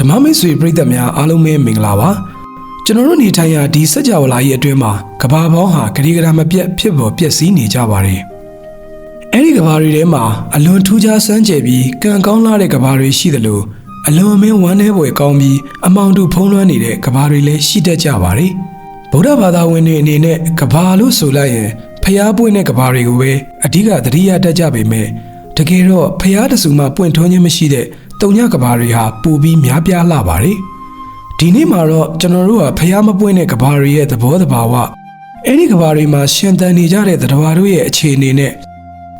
ဓမ္မမိတ်ဆွေပရိသတ်များအားလုံးပဲမင်္ဂလာပါကျွန်တော်တို့နေထိုင်ရာဒီစကြဝဠာကြီးအတွင်းမှာကဘာပေါင်းဟာဂရီဂရာမပြတ်ဖြစ်ပေါ်ပျက်စီးနေကြပါတယ်အဲ့ဒီကဘာတွေထဲမှာအလွန်ထူးခြားစမ်းကြယ်ပြီးကံကောင်းလာတဲ့ကဘာတွေရှိသလိုအလွန်မင်းဝမ်းနည်းဖွယ်ကောင်းပြီးအမောင်တူဖုံးလွှမ်းနေတဲ့ကဘာတွေလည်းရှိတတ်ကြပါတယ်ဗုဒ္ဓဘာသာဝင်တွေအနေနဲ့ကဘာလို့ဆိုလိုက်ရင်ဖျားပွင့်တဲ့ကဘာတွေကိုပဲအဓိကသတိရတတ်ကြပေမဲ့တကယ်တော့ဖျားတဆူမှပွင့်ထွန်းခြင်းမရှိတဲ့တုံညကဘာတွေဟာပိုပြီးများပြားလာပါတယ်ဒီနေ့မှာတော့ကျွန်တော်တို့ကဖျားမပွင့်တဲ့ကဘာတွေရဲ့သဘောတဘာဝအဲ့ဒီကဘာတွေမှာရှင်သန်နေကြတဲ့သတ္တဝါတို့ရဲ့အခြေအနေနဲ့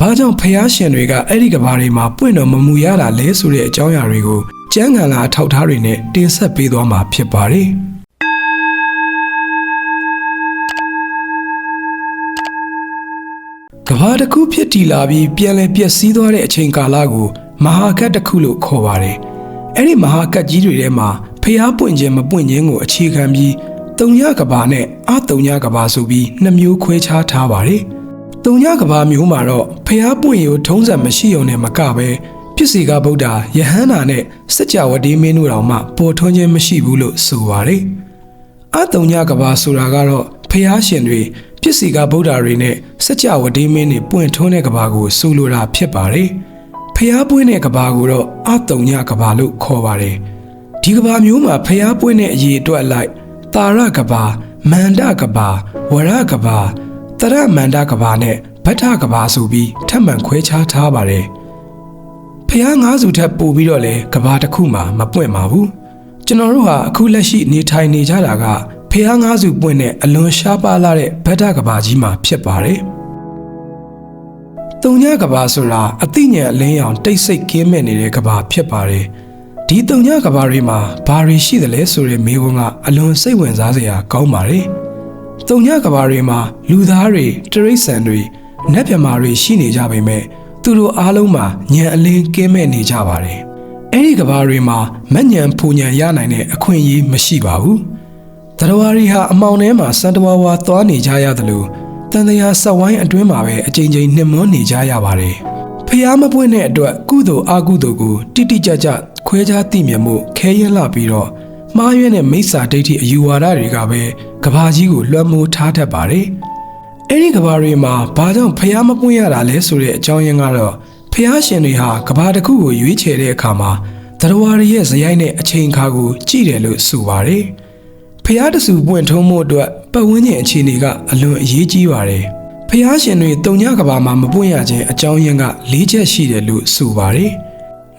ဘာကြောင့်ဖျားရှင်တွေကအဲ့ဒီကဘာတွေမှာပွင့်တော်မမူရတာလဲဆိုတဲ့အကြောင်းအရာတွေကိုကျမ်းဂန်လာအထောက်ထားတွေနဲ့တင်ဆက်ပေးသွားမှာဖြစ်ပါတယ်ကဘာတစ်ခုဖြစ်တည်လာပြီးပြန်လည်ပျက်စီးသွားတဲ့အချိန်ကာလကိုမဟာကတ်တစ်ခုလို့ခေါ်ပါတယ်။အဲ့ဒီမဟာကတ်ကြီးတွေထဲမှာဖျားပွင့်ခြင်းမပွင့်ခြင်းကိုအခြေခံပြီးတုံညကဘာနဲ့အတုံညကဘာဆိုပြီးနှစ်မျိုးခွဲခြားထားပါတယ်။တုံညကဘာမျိုးမှာတော့ဖျားပွင့်ရိုးထုံးစံမရှိုံနဲ့မကပဲပြစ်စီကဗုဒ္ဓယဟန္တာနဲ့စัจ java တေးမင်းတို့တောင်မှပေါ်ထွန်းခြင်းမရှိဘူးလို့ဆိုပါတယ်။အတုံညကဘာဆိုတာကတော့ဖျားရှင်တွေပြစ်စီကဗုဒ္ဓတွေနဲ့စัจ java တေးမင်းတွေပွင့်ထွန်းတဲ့ကဘာကိုဆိုလိုတာဖြစ်ပါတယ်။ဖျားပွင့်တဲ့ကဘာကိုတော့အတုံညကဘာလို့ခေါ်ပါတယ်ဒီကဘာမျိုးမှာဖျားပွင့်တဲ့အရေးအတွက်လိုက်တာရကဘာမန္တကဘာဝရကဘာတရမန္တကဘာနဲ့ဗတ္ထကဘာဆိုပြီးထပ်မံခွဲခြားထားပါတယ်ဖျားငါးစုထပ်ပို့ပြီးတော့လဲကဘာတစ်ခုမှမပွင့်ပါဘူးကျွန်တော်တို့ဟာအခုလက်ရှိနေထိုင်နေကြတာကဖျားငါးစုပွင့်တဲ့အလွန်ရှားပါလာတဲ့ဗတ္ထကဘာကြီးမှာဖြစ်ပါတယ်တုံညကဘာဆိုတာအသိဉာဏ်အလင်းရောင်တိတ်ဆိတ်ကင်းမဲ့နေတဲ့ကဘာဖြစ်ပါတယ်ဒီတုံညကဘာတွေမှာဘာတွေရှိသလဲဆိုတဲ့မေးခွန်းကအလွန်စိတ်ဝင်စားစရာကောင်းပါတယ်တုံညကဘာတွေမှာလူသားတွေတရိษံတွေနတ်မြမာတွေရှိနေကြပေမဲ့သူတို့အားလုံးမှာဉာဏ်အလင်းကင်းမဲ့နေကြပါတယ်အဲ့ဒီကဘာတွေမှာမဉဏ်ဖူဉဏ်ရနိုင်တဲ့အခွင့်အရေးမရှိပါဘူးတရဝါရီဟာအမောင်ထဲမှာစံတဝါဝါသွားနေကြရသလိုတန်တရားဆက်ဝိုင်းအတွင်းမှာပဲအချိန်ချင်းနှိမ့်မွန်းနေကြရပါတယ်ဖျားမပွင့်တဲ့အတွက်ကုသိုလ်အကုသိုလ်ကိုတိတိကျကျခွဲခြားသိမြင်မှုခဲရင်လာပြီးတော့မှားယွင်းတဲ့မိစ္ဆာဒိဋ္ဌိအယူဝါဒတွေကပဲကဘာကြီးကိုလွှမ်းမိုးထားတတ်ပါတယ်အဲ့ဒီကဘာတွေမှာဘာကြောင့်ဖျားမပွင့်ရတာလဲဆိုတဲ့အကြောင်းရင်းကတော့ဖျားရှင်တွေဟာကဘာတစ်ခုကိုရွေးချယ်တဲ့အခါမှာတရဝါရီရဲ့ဇယိုင်းနဲ့အချိန်အခါကိုကြည့်တယ်လို့ဆိုပါတယ်ဖျားတဆူပွင့်ထုံးမှုအတွက်ပတ်ဝန်းကျင်အခြေအနေကအလွန်အရေးကြီးပါတယ်ဖျားရှင်တွေတုံညကဘာမှာမပွင့်ရခြင်းအကြောင်းရင်းက၄ချက်ရှိတယ်လို့ဆိုပါတယ်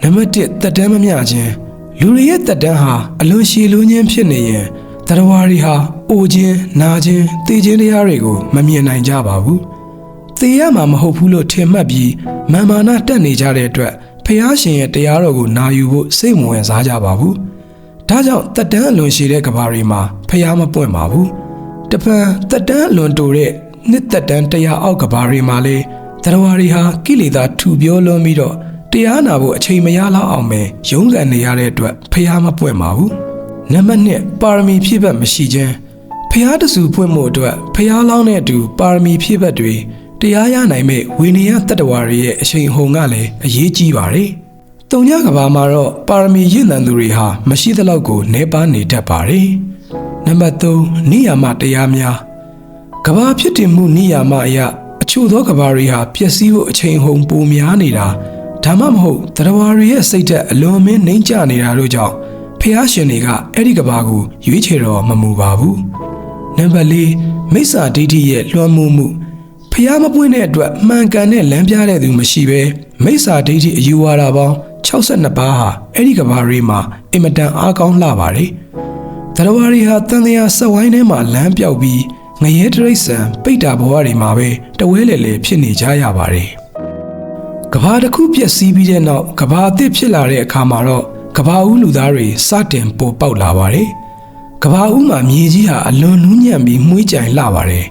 နံပါတ်1တက်တန်းမမျှခြင်းလူတွေရဲ့တက်တန်းဟာအလွန်ရှည်လွန်းခြင်းဖြစ်နေရင်တရဝါရီဟာအိုခြင်းနာခြင်းသိခြင်းတရားတွေကိုမမြင်နိုင်ကြပါဘူးသိရမှာမဟုတ်ဘူးလို့ထင်မှတ်ပြီးမာမာနတက်နေကြတဲ့အတွက်ဖျားရှင်ရဲ့တရားတော်ကိုနာယူဖို့စိတ်မဝင်စားကြပါဘူးဒါကြောင့်တက်တန်းအလွန်ရှည်တဲ့ကဘာတွေမှာဖျားမပွင့်ပါဘူးတပံတက်တန်းအလွန်တိုတဲ့နှစ်တက်တန်းတရားအောက်ကဘာတွေမှာလေတရဝါရီဟာကိလေသာထူပြောလွန်ပြီးတော့တရားနာဖို့အချိန်မရလောက်အောင်ပဲရုန်းကန်နေရတဲ့အတွက်ဖျားမပွင့်ပါဘူးနံပါတ်2ပါရမီဖြည့်ဘက်မရှိခြင်းဖျားတဆူပွင့်မှုအတွက်ဖျားလောင်းတဲ့အတူပါရမီဖြည့်ဘက်တွေတရားရနိုင်မဲ့ဝိနည်းတတ္တဝါတွေရဲ့အရှိန်ဟုန်ကလည်းအရေးကြီးပါတယ်တုံညကဘာမှာတော့ပါရမီရင့်တန်သူတွေဟာမရှိသလောက်ကိုနှဲပါနေတတ်ပါတယ်နံပါတ်3နိယာမတရားများကဘာဖြစ်တည်မှုနိယာမအရာအချို့သောကဘာတွေဟာပျက်စီးဖို့အချိန်ဟုန်ပိုများနေတာဒါမှမဟုတ်တရဝါတွေရဲ့စိတ်ဓာတ်အလွန်မင်းနှိမ့်ကျနေတာတို့ကြောင့်ဖျားရှင်တွေကအဲ့ဒီကဘာကိုရွေးချယ်တော့မမူပါဘူးနံပါတ်4မိစ္ဆာဒိဋ္ဌိရဲ့လွှမ်းမိုးမှုဖျားမပွင့်တဲ့အတွက်မှန်ကန်တဲ့လမ်းပြတဲ့သူမရှိပဲမိစ္ဆာဒိဋ္ဌိအယူဝါဒပေါင်း62ပါးဟာအဲ့ဒီကဘာတွေမှာအင်မတန်အားကောင်းလှပါတယ်တရဝါတွေဟာတန်တရားဆက်ဝိုင်းထဲမှာလမ်းပြောက်ပြီးငရဲတရိษံပိတ္တာဘဝတွေမှာပဲတဝဲလေလေဖြစ်နေကြရပါတယ်ကဘာတစ်ခုပျက်စီးပြီးတဲ့နောက်ကဘာအသစ်ဖြစ်လာတဲ့အခါမှာတော့ကဘာဦးလူသားတွေစတင်ပေါ်ပေါက်လာပါတယ်ကဘာဦးမှာမြေကြီးဟာအလွန်နူးညံ့ပြီးမှုှေးကြိုင်လာပါတယ်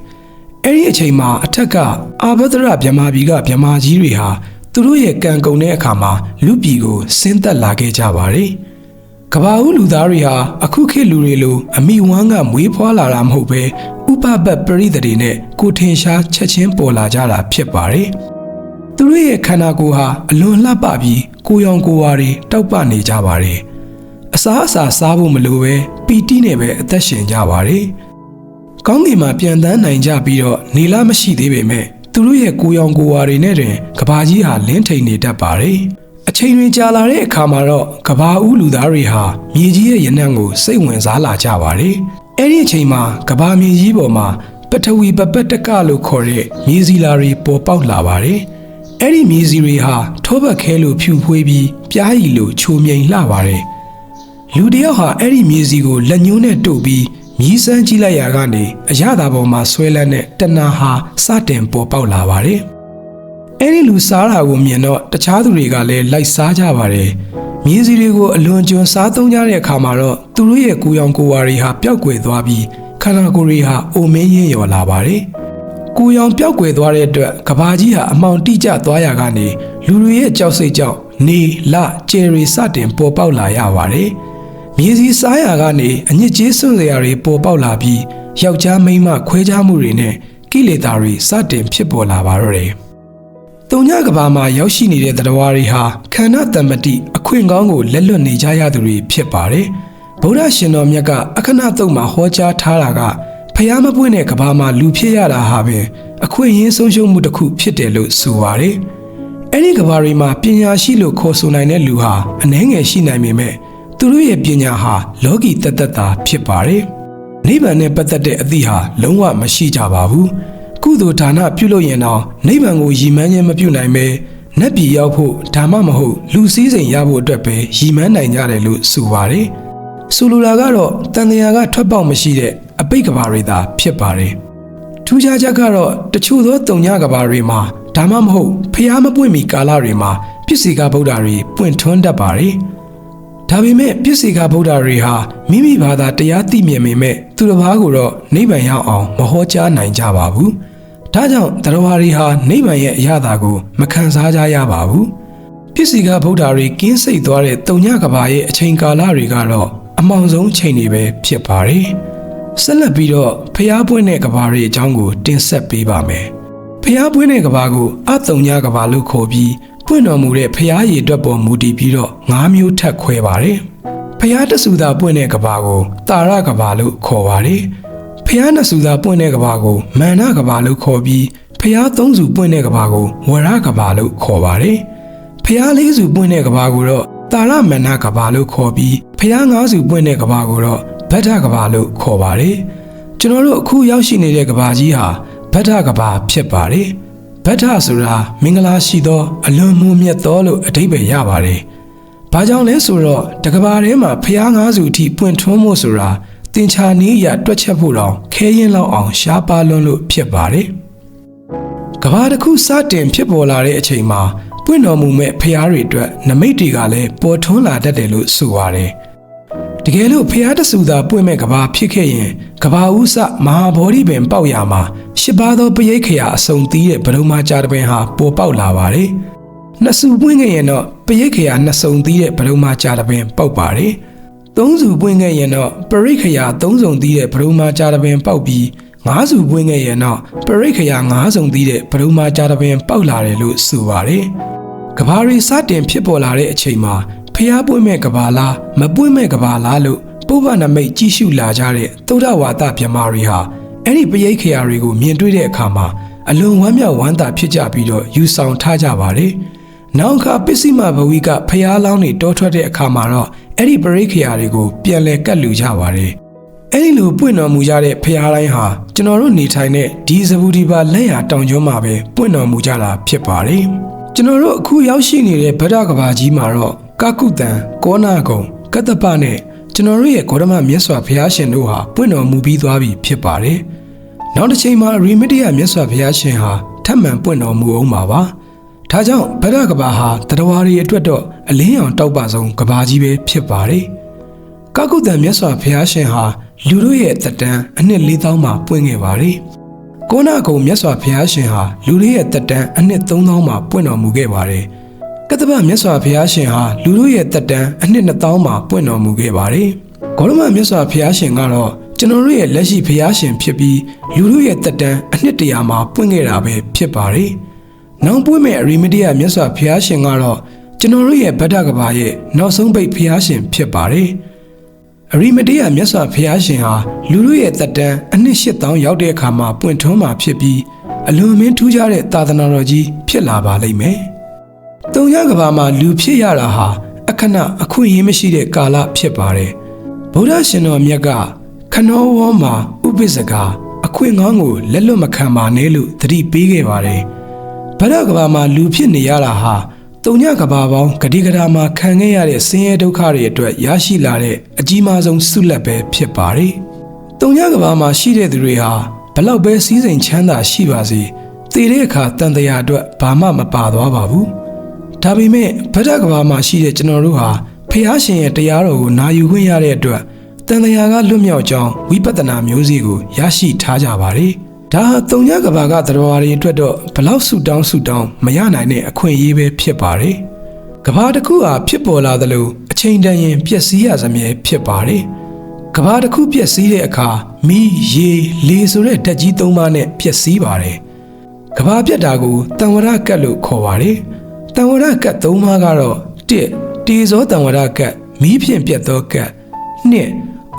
အဲ့ဒီအချိန်မှာအထက်ကအာဘဒရဗြဟ္မာပြည်ကဗြဟ္မာကြီးတွေဟာသူတို့ရဲ့ကံကုန်တဲ့အခါမှာလူပြည်ကိုဆင်းသက်လာခဲ့ကြပါတယ်ကဘာဦးလူသားတွေဟာအခုခေတ်လူတွေလိုအမိဝမ်းကမွေးဖွားလာတာမဟုတ်ပဲဥပပတ်ပရိသတ်တွေနဲ့ကိုထင်ရှားချက်ချင်းပေါ်လာကြတာဖြစ်ပါတယ်သူတို့ရဲ့ခန္ဓာကိုယ်ဟာအလွန်လှပပြီးကိုရောင်ကိုဝါတွေတောက်ပနေကြပါတယ် အစားအစာစားဖို့မလိုပဲပီတိနဲ့ပဲအသက်ရှင်ကြပါတယ်။ကောင်းကင်မှာပြန်တန်းနိုင်ကြပြီးတော့နေလားမရှိသေးပေမဲ့သူတို့ရဲ့ကိုယ်ရောင်ကိုယ်ဝါတွေနဲ့တွင်ကဘာကြီးဟာလင်းထိန်နေတတ်ပါတယ်။အချိန်တွေကြာလာတဲ့အခါမှာတော့ကဘာဦးလူသားတွေဟာမြေကြီးရဲ့ရနံ့ကိုစိတ်ဝင်စားလာကြပါတယ်။အဲ့ဒီအချိန်မှာကဘာမြေကြီးပေါ်မှာပထဝီပပတ်တကလို့ခေါ်တဲ့မြေစီလာတွေပေါ်ပေါက်လာပါတယ်။အဲ့ဒီမြေစီတွေဟာထောပတ်ခဲလို့ဖြူဖွေးပြီးပြားရည်လို့ချိုမြိန်လှပါတယ်။လူတယောက်ဟာအဲ့ဒီမြေစီကိုလက်ညှိုးနဲ့တုပ်ပြီးမြည်စမ်းကြည့်လိုက်ရကနေအရသာပေါ်မှာဆွဲလန်းတဲ့တဏှာဟာစတင်ပေါ်ပေါက်လာပါတယ်။အဲ့ဒီလူစားတာကိုမြင်တော့တခြားသူတွေကလည်းလိုက်စားကြပါတယ်။မြေစီတွေကိုအလွန်ကျွံစားသုံးကြတဲ့အခါမှာတော့သူတို့ရဲ့ကိုယ်ရောင်ကိုယ်ဝါတွေဟာပျောက်ကွယ်သွားပြီးခန္ဓာကိုယ်တွေဟာအိုမင်းရင်းလျော်လာပါတယ်။ကိုယ်ရောင်ပျောက်ကွယ်သွားတဲ့အတွက်ကဘာကြီးဟာအမှောင်တိကျသွားရကနေလူတွေရဲ့ကြောက်စိတ်ကြောင့်နေလကျယ်ရီစတင်ပေါ်ပေါက်လာရပါတယ်။မြေစီစားရကနေအညစ်အကြေးစွန့်စရာတွေပေါ်ပေါက်လာပြီးယောက်ျားမိန်းမခွဲခြားမှုတွေနဲ့ကိလေသာတွေစတင်ဖြစ်ပေါ်လာပါတော့တယ်။တုံညကဘာမှာရောက်ရှိနေတဲ့တရားတွေဟာခန္ဓာတမ္ပတိအခွင့်ကောင်းကိုလက်လွတ်နေကြရသူတွေဖြစ်ပါတယ်။ဗုဒ္ဓရှင်တော်မြတ်ကအခဏတုတ်မှာဟောကြားထားတာကဖျားမပွင့်တဲ့ကဘာမှာလူဖြစ်ရတာဟာပင်အခွင့်အရေးဆုံးရှုံးမှုတစ်ခုဖြစ်တယ်လို့ဆိုပါတယ်။အဲ့ဒီကဘာတွေမှာပညာရှိလို့ခေါ်ဆိုနိုင်တဲ့လူဟာအနည်းငယ်ရှိနိုင်ပေမဲ့သူတို့ရဲ့ပညာဟာလောကီတသက်တာဖြစ်ပါတယ်။နိဗ္ဗာန်နဲ့ပတ်သက်တဲ့အသည့်ဟာလုံးဝမရှိကြပါဘူး။ကုသိုလ်ဒါနပြုလို့ရင်တော့နိဗ္ဗာန်ကိုရည်မှန်းခြင်းမပြုနိုင်ပဲနတ်ပြည်ရောက်ဖို့ဒါမှမဟုတ်လူစည်းစိမ်ရဖို့အတွက်ပဲရည်မှန်းနိုင်ကြတယ်လို့ဆိုပါတယ်။ဆိုလိုတာကတော့တန်တရားကထွက်ပေါက်မရှိတဲ့အပိတ်ကဘာတွေသာဖြစ်ပါတယ်။ထူးခြားချက်ကတော့တချို့သောတုံညကဘာတွေမှာဒါမှမဟုတ်ဖျားမပွင့်မီကာလတွေမှာပစ္စေကဗုဒ္ဓတွေပွင့်ထွန်းတတ်ပါတယ်။ဒါပေမဲ့ပစ္စေကဗုဒ္ဓတွေဟာမိမိဘာသာတရားသိမြင်ပေမဲ့သူတစ်ပါးကိုတော့နိဗ္ဗာန်ရောက်အောင်မဟောကြားနိုင်ကြပါဘူး။ဒါကြောင့်တရားတွေဟာနိဗ္ဗာန်ရဲ့အရာသာကိုမခံစားကြရပါဘူး။ပစ္စေကဗုဒ္ဓတွေကင်းစိတ်သွားတဲ့တုံညကဘာရဲ့အချိန်ကာလတွေကတော့အမှောင်ဆုံးချိန်တွေပဲဖြစ်ပါတယ်။ဆက်လက်ပြီးတော့ဖျားပွင့်တဲ့ကဘာတွေအကြောင်းကိုတင်ဆက်ပေးပါမယ်။ဖျားပွင့်တဲ့ကဘာကိုအတုံညကဘာလို့ခေါ်ပြီးပွင့်တော်မူတဲ့ဖျားရည်အတွက်ပေါ်မူတည်ပြီးတော့၅မျိုးထပ်ခွဲပါတယ်။ဖျားတဆူသာပွင့်တဲ့ကဘာကိုတာရကဘာလို့ခေါ်ပါတယ်။ဖျားနှစ်ဆူသာပွင့်တဲ့ကဘာကိုမန္နကဘာလို့ခေါ်ပြီးဖျားသုံးဆူပွင့်တဲ့ကဘာကိုဝရကဘာလို့ခေါ်ပါတယ်။ဖျားလေးဆူပွင့်တဲ့ကဘာကိုတော့တာရမန္နကဘာလို့ခေါ်ပြီးဖျားငါးဆူပွင့်တဲ့ကဘာကိုတော့ဗဒ္ဒကဘာလို့ခေါ်ပါတယ်။ကျွန်တော်တို့အခုရောက်ရှိနေတဲ့ကဘာကြီးဟာဗဒ္ဒကဘာဖြစ်ပါတယ်။ဗဒ္ဒဆိုတာမင်္ဂလာရှိသောအလွန်မွန်မြတ်သောလို့အဓိပ္ပာယ်ရပါတယ်။ဘာကြောင့်လဲဆိုတော့တကဘာထဲမှာဖျားငါးဆူအထိပွင့်ထွန်းမှုဆိုတာတင်ချာနည်းရတွက်ချက်ဖို့တော့ခဲရင်လောက်အောင်ရှားပါလွန်းလို့ဖြစ်ပါတယ်။ကဘာတစ်ခုစတင်ဖြစ်ပေါ်လာတဲ့အချိန်မှာပွင့်တော်မူမဲ့ဖျားတွေအတွက်နမိတ်တွေကလည်းပေါ်ထွန်းလာတတ်တယ်လို့ဆိုပါတယ်။တကယ်လို့ဖျားတဆူသာပွင့်မဲ့ကဘာဖြစ်ခဲ့ရင်ကဘာဥစမဟာဗောဓိပင်ပေါက်ရမှာရှစ်ပါးသောပရိက္ခရာအစုံသီးတဲ့ဗဒုမာကြာတပင်ဟာပေါ်ပေါက်လာပါတယ်။နှစ်ဆူပွင့်ခဲ့ရင်တော့ပရိက္ခရာနှစ်စုံသီးတဲ့ဗဒုမာကြာတပင်ပေါက်ပါတယ်။သုံးဆူပွင့်ခဲ့ရင်တော့ပရိက္ခရာသုံးစုံသီးတဲ့ဗဒုမာကြာတပင်ပေါက်ပြီးငါးဆူပွင့်ခဲ့ရင်တော့ပရိက္ခရာငါးစုံသီးတဲ့ဗဒုမာကြာတပင်ပေါက်လာတယ်လို့ဆိုပါတယ်။ကဘာတွေစတင်ဖြစ်ပေါ်လာတဲ့အချိန်မှာဖျားပွင့်မဲ့ကဘာလားမပွင့်မဲ့ကဘာလားလို့ပုဗ္ဗနမိတ်ကြည့်ရှုလာကြတဲ့သုဒ္ဓဝါဒမြမာတွေဟာအဲ့ဒီပရိက္ခရာတွေကိုမြင်တွေ့တဲ့အခါမှာအလွန်ဝမ်းမြောက်ဝမ်းသာဖြစ်ကြပြီးတော့ယူဆောင်ထားကြပါတယ်။နောက်အခါပစ္စည်းမဘဝီကဖျားလောင်းတွေတောထွက်တဲ့အခါမှာတော့အဲ့ဒီပရိက္ခရာတွေကိုပြန်လည်ကတ်လူကြပါတယ်။အဲ့ဒီလိုပွင့်တော်မူကြတဲ့ဖျားတိုင်းဟာကျွန်တော်တို့နေထိုင်တဲ့ဒီဇဘူဒီပါလက်ရတောင်ကျွန်းမှာပဲပွင့်တော်မူကြတာဖြစ်ပါတယ်။ကျွန်တော်တို့အခုရောက်ရှိနေတဲ့ဗဒ္ဒကဘာကြီးမှာတော့ကကုတံကောနာကုံကတ္တပနဲ့ကျွန်တော်တို့ရဲ့ဂေါတမမြတ်စွာဘုရားရှင်တို့ဟာပွင့်တော်မူပြီးသွားပြီဖြစ်ပါတယ်။နောက်တစ်ချိန်မှာရီမတိယမြတ်စွာဘုရားရှင်ဟာထပ်မံပွင့်တော်မူအောင်ပါပါ။ဒါကြောင့်ဗဒ္ဒကဘာဟာတရားတွေအတွက်တော့အလင်းရောင်တောက်ပဆုံးကဘာကြီးပဲဖြစ်ပါတယ်။ကကုတံမြတ်စွာဘုရားရှင်ဟာလူတို့ရဲ့သက်တမ်းအနှစ်4000မှာပွင့်ခဲ့ပါတယ်။ကောနာကုံမြတ်စွာဘုရားရှင်ဟာလူတို့ရဲ့သက်တမ်းအနှစ်3000မှာပွင့်တော်မူခဲ့ပါတယ်။ကတ္တပမြတ်စွာဘုရားရှင်ဟာလူတို့ရဲ့သက်တမ်းအနှစ်2000မှာပွင့်တော်မူခဲ့ပါတယ်။ဂေါတမမြတ်စွာဘုရားရှင်ကတော့ကျွန်တော်တို့ရဲ့လက်ရှိဘုရားရှင်ဖြစ်ပြီးလူတို့ရဲ့သက်တမ်းအနှစ်100မှာပွင့်ခဲ့တာပဲဖြစ်ပါတယ်။နောက်ပွင့်မဲ့အရိမတိယမြတ်စွာဘုရားရှင်ကတော့ကျွန်တော်တို့ရဲ့ဗဒ္ဒကဘာရဲ့နောက်ဆုံးပိတ်ဘုရားရှင်ဖြစ်ပါတယ်။ အရိမတေးမြတ်စွာဘုရားရှင်ဟာလူလူရဲ့သက်တမ်းအနှစ်8000ရောက်တဲ့အခါမှာပွင့်ထွန်းမှာဖြစ်ပြီးအလွန်မင်းထူးခြားတဲ့သာသနာတော်ကြီးဖြစ်လာပါလိမ့်မယ်။တုံညကဘာမှာလူဖြစ်ရတာဟာအခဏအခွင့်အရေးမရှိတဲ့ကာလဖြစ်ပါတယ်။ဗုဒ္ဓရှင်တော်မြတ်ကခနောဝေါမှာဥပိ္ပဇကအခွင့်ငေါင်းကိုလက်လွတ်မခံပါနဲ့လို့သတိပေးခဲ့ပါတယ်။ဗဒကဘာမှာလူဖြစ်နေရတာဟာတုံညကဘာပေါင်းဂတိဂရာမှာခံခဲ့ရတဲ့ဆင်းရဲဒုက္ခတွေအတွက်ရရှိလာတဲ့အကြီးမားဆုံးဆုလက်ပဲဖြစ်ပါတယ်။တုံညကဘာမှာရှိတဲ့သူတွေဟာဘလောက်ပဲစည်းစိမ်ချမ်းသာရှိပါစေတည်တဲ့အခါတန်တရားအတွက်ဘာမှမပါသွားပါဘူး။ဒါပေမဲ့ဗဒကဘာမှာရှိတဲ့ကျွန်တော်တို့ဟာဖျားရှင်ရဲ့တရားတော်ကိုနာယူခွင့်ရတဲ့အတွက်တန်တရားကလွတ်မြောက်ကြောင်းဝိပဿနာမျိုးစေ့ကိုရရှိထားကြပါတယ်။ဒါဟာတုံညကဘာကသတ္တဝါတွေအတွက်တော့ဘလောက်ဆုတောင်းမရနိုင်တဲ့အခွင့်အရေးပဲဖြစ်ပါတယ်။ကဘာတစ်ခုဟာဖြစ်ပေါ်လာသလိုအချိန်တန်ရင်ပျက်စီးရစမြဲဖြစ်ပါတယ်။ကဘာတစ်ခုပျက်စီးတဲ့အခါမီးရေလေဆိုတဲ့ဓာတ်ကြီး၃ပါးနဲ့ပျက်စီးပါတယ်။ကဘာပြတ်တာကိုတံဝရကတ်လို့ခေါ်ပါတယ်။တံဝရကတ်၃ပါးကတော့၁တေဇောတံဝရကတ်မီးဖြင့်ပြတ်သောကတ်၂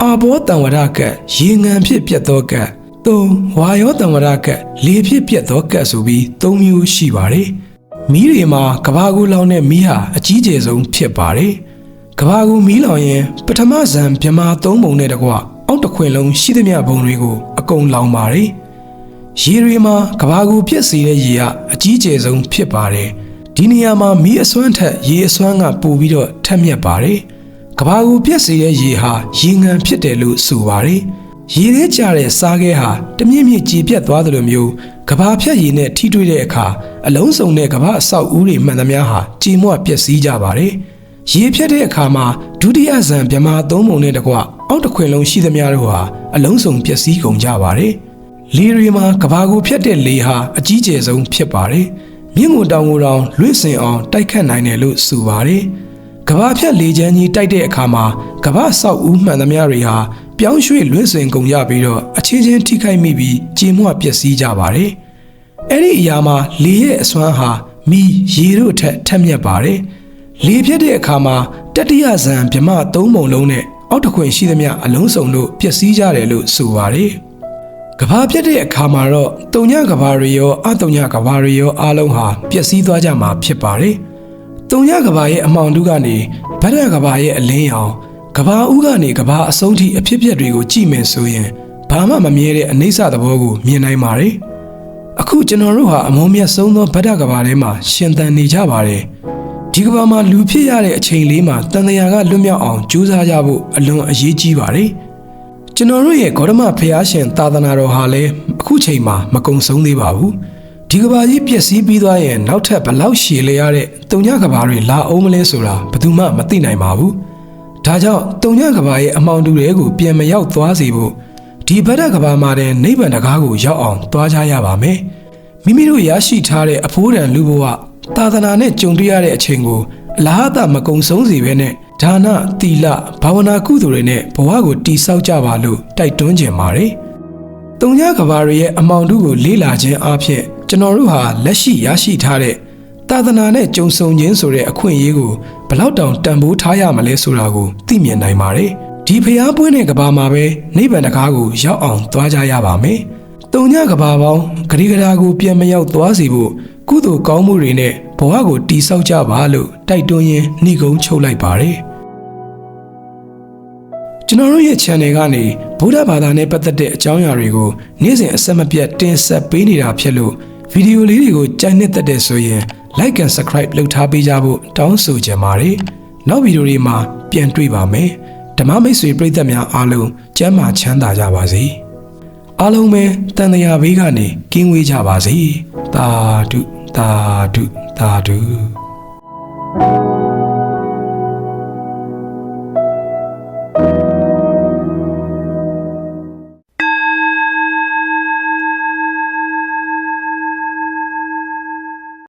အာဘောတံဝရကတ်ရေငံဖြင့်ပြတ်သောကတ်၃ဝါယောတံဝရကတ်လေဖြင့်ပြတ်သောကတ်ဆိုပြီး၃မျိုးရှိပါတယ်။မီးတွေမှာကဘာကိုလောင်တဲ့မီးဟာအကြီးကျယ်ဆုံးဖြစ်ပါတယ်။ကဘာကိုမီးလောင်ရင်ပထမဇန်မြမာ၃ပုံနဲ့တကွအောက်တစ်ခွင်လုံးရှိသမျှဘုံတွေကိုအကုန်လောင်ပါတယ်။ရေတွေမှာကဘာကိုပြည့်စေတဲ့ရေကအကြီးကျယ်ဆုံးဖြစ်ပါတယ်။ဒီနေရာမှာမီးအစွမ်းထက်ရေအစွမ်းကပိုပြီးတော့ထက်မြက်ပါတယ်။ကဘာကိုပြည့်စေတဲ့ရေဟာရေငံဖြစ်တယ်လို့ဆိုပါတယ်။ရေထဲကျတဲ့စားခဲဟာတမြင့်မြင့်ကြေပြတ်သွားသလိုမျိုးကဘာဖြတ်ရေနဲ့ထိတွေ့တဲ့အခါအလုံးစုံတဲ့ကဘာအဆောက်အဦတွေမှန်သမျှဟာကြေမွပျက်စီးကြပါတယ်။ရေဖြတ်တဲ့အခါမှာဒုတိယဇန်မြမာ၃ပုံနဲ့တကွအောက်တစ်ခွင်လုံးရှိသမျှတို့ဟာအလုံးစုံပျက်စီးကုန်ကြပါတယ်။လေတွေမှာကဘာကိုဖြတ်တဲ့လေဟာအကြီးကျယ်ဆုံးဖြစ်ပါတယ်။မြင့်ကိုတောင်ကိုတောင်လွင့်စင်အောင်တိုက်ခတ်နိုင်တယ်လို့ဆိုပါတယ်။ကဘာဖြတ်လေချမ်းကြီးတိုက်တဲ့အခါမှာကဘာဆောက်ဦးမှန်သမျှတွေဟာပြောင်းရွှေ့လွင့်စင်ကုန်ရပြီးတော့အချင်းချင်းထိခိုက်မိပြီးကြေမွပျက်စီးကြပါတယ်။အဲ့ဒီအရာမှာလေရဲ့အစွမ်းဟာမီးရေတို့ထက်မြက်ပါတယ်။လေဖြတ်တဲ့အခါမှာတတိယဇန်မြမ၃ပုံလုံးနဲ့အောက်တစ်ခွင်ရှိသမျှအလုံးစုံတို့ပျက်စီးကြတယ်လို့ဆိုပါတယ်။ကဘာပြတ်တဲ့အခါမှာတော့တုံညကဘာတွေရောအတုံညကဘာတွေရောအားလုံးဟာပျက်စီးသွားကြမှာဖြစ်ပါတယ်။တုံညကဘာရဲ့အမှောင်တုကနေဗဒကဘာရဲ့အလင်းရောင်ကဘာဦးကနေကဘာအဆုံးထိအဖြစ်အပျက်တွေကိုကြည့်မယ်ဆိုရင်ဘာမှမမြဲတဲ့အနိစ္စသဘောကိုမြင်နိုင်ပါတယ်။အခုကျွန်တော်တို့ဟာအမုန်းမြတ်ဆုံးသောဗဒကဘာထဲမှာရှင်သန်နေကြပါတယ်။ဒီကဘာမှာလူဖြစ်ရတဲ့အချိန်လေးမှာတန်တရားကလွတ်မြောက်အောင်ကြိုးစားကြဖို့အလွန်အရေးကြီးပါတယ်။ကျွန်တော်တို့ရဲ့ဂေါတမဘုရားရှင်သာသနာတော်ဟာလည်းအခုချိန်မှာမကုံဆုံးသေးပါဘူး။ဒီကဘာကြီးပျက်စီးပြီးသွားရင်နောက်ထပ်ဘလောက်ရှည်လျရတဲ့တုံညကဘာတွေလာအောင်မလဲဆိုတာဘယ်သူမှမသိနိုင်ပါဘူး။ဒါကြောင့်တုံညကဘာရဲ့အမှောင်တူတွေကိုပြန်မရောက်သွားစေဖို့ဒီဗဒကဘာမှာတဲ့နိဗ္ဗာန်တကားကိုရောက်အောင်သွားကြရပါမယ်။မိမိတို့ရရှိထားတဲ့အဖိုးတန်လူဘဝသာသနာနဲ့ကြုံတွေ့ရတဲ့အချိန်ကိုအလားအမကုံဆုံးစေပဲနဲ့ဒါနသီလဘာဝနာကုသိုလ်တွေနဲ့ဘဝကိုတည်ဆောက်ကြပါလို့တိုက်တွန်းခြင်းပါတယ်။တုံညကဘာတွေရဲ့အမှောင်တုကိုလေ့လာခြင်းအပြင်ကျွန်တော်တို့ဟာလက်ရှိရရှိထားတဲ့သာသနာနဲ့ကြုံဆုံခြင်းဆိုတဲ့အခွင့်အရေးကိုဘလောက်တောင်တန်ဖိုးထားရမလဲဆိုတာကိုသိမြင်နိုင်ပါတယ်။ဒီဖျားပွင့်တဲ့ကဘာမှာပဲနိဗ္ဗာန်တကားကိုရောက်အောင်သွားကြရပါမယ်။တုံညကဘာပေါင်းဂရိဂရာကိုပြန်မရောက်သွားစေဖို့ကုသိုလ်ကောင်းမှုတွေနဲ့ဘဝကိုတည်ဆောက်ကြပါလို့တိုက်တွန်းရင်းနှိကုံးချုပ်လိုက်ပါတယ်။ကျွန်တော်တို့ရဲ့ channel ကနေဗုဒ္ဓဘာသာနဲ့ပတ်သက်တဲ့အကြောင်းအရာတွေကိုနေ့စဉ်အဆက်မပြတ်တင်ဆက်ပေးနေတာဖြစ်လို့ဗီဒီယိုလေးတွေကိုကြိုက်နှစ်သက်တဲ့ဆိုရင် like and subscribe လုပ်ထားပေးကြဖို့တောင်းဆိုချင်ပါတယ်။နောက်ဗီဒီယိုတွေမှာပြန်တွေ့ပါမယ်။ဓမ္မမိတ်ဆွေပရိသတ်များအားလုံးကျမ်းမာချမ်းသာကြပါစေ။အားလုံးပဲတန်တရားဘေးကနေကင်းဝေးကြပါစေ။သာဓုသာဓုသာဓု